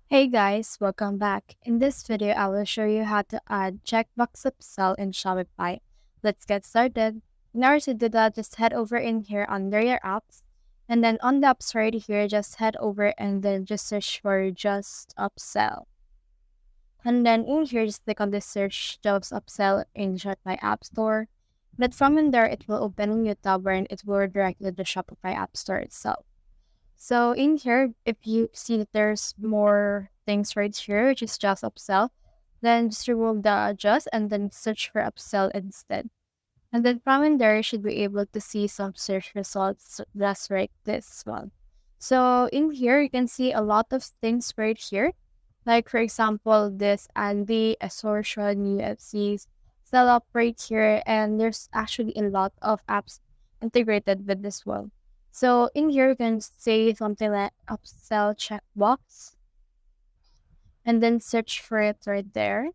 Hey guys, welcome back. In this video, I will show you how to add Checkbox Upsell in Shopify. Let's get started. In order to do that, just head over in here under your apps. And then on the apps right here, just head over and then just search for Just Upsell. And then in here, just click on the search Just Upsell in Shopify App Store. But from in there, it will open a new tab and it will redirect you to the Shopify App Store itself. So in here, if you see that there's more things right here, which is just upsell, then just remove the adjust and then search for upsell instead. And then from in there, you should be able to see some search results just like this one. So in here, you can see a lot of things right here. Like for example, this Andy, Assortion, UFCs, sell up right here. And there's actually a lot of apps integrated with this one. So in here, you can say something like upsell checkbox and then search for it right there.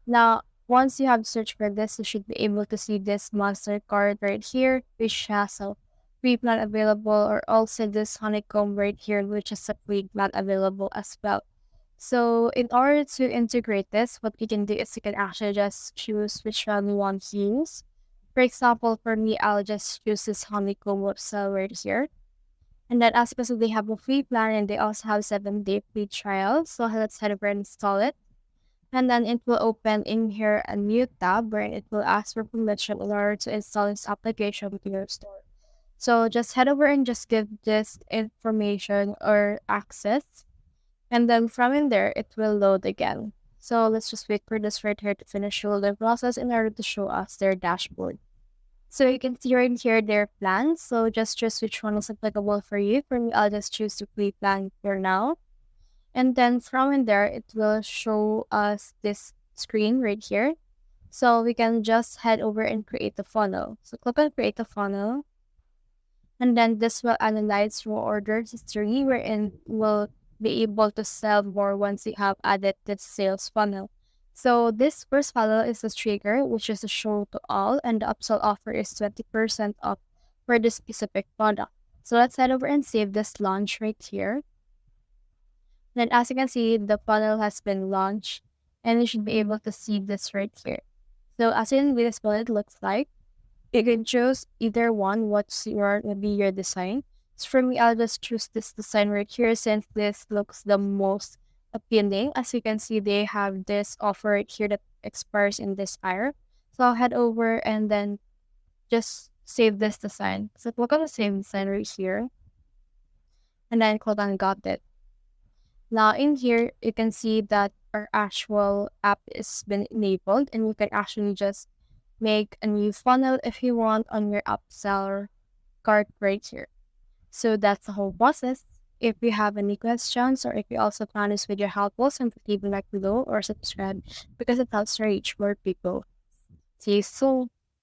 Now, once you have searched for this, you should be able to see this MasterCard right here, which has a free plan available, or also this honeycomb right here, which is a free plan available as well. So in order to integrate this, what you can do is you can actually just choose which one you want to use. For example, for me, I'll just choose this honeycomb upsell right here. And then as because they have a free plan and they also have 7-day free trial. So let's head over and install it. And then it will open in here a new tab where it will ask for permission in order to install this application with your store. So just head over and just give this information or access. And then from in there, it will load again. So let's just wait for this right here to finish the loading process in order to show us their dashboard. So you can see right here their plans. So just choose which one is applicable for you. For me, I'll just choose the free plan for now. And then from in there, it will show us this screen right here. So we can just head over and create a funnel. So click on create a funnel. And then this will analyze your order history wherein we'll be able to sell more once you have added the sales funnel. So this first funnel is a trigger, which is a show to all, and the upsell offer is 20% off for this specific product. So let's head over and save this launch right here. Then as you can see, the funnel has been launched and you should be able to see this right here. So as you can see this what it looks like, you can choose either one, what's your maybe your design. So for me, I'll just choose this design right here since this looks the most appealing. As you can see, they have this offer right here that expires in this hour. So I'll head over and then just save this design. So click on the save design right here and then click on got it. Now in here, you can see that our actual app is been enabled and you can actually just make a new funnel if you want on your upseller cart right here. So that's the whole process. If you have any questions or if you also found this video helpful, simply leave a like below or subscribe because it helps reach more people. See you soon.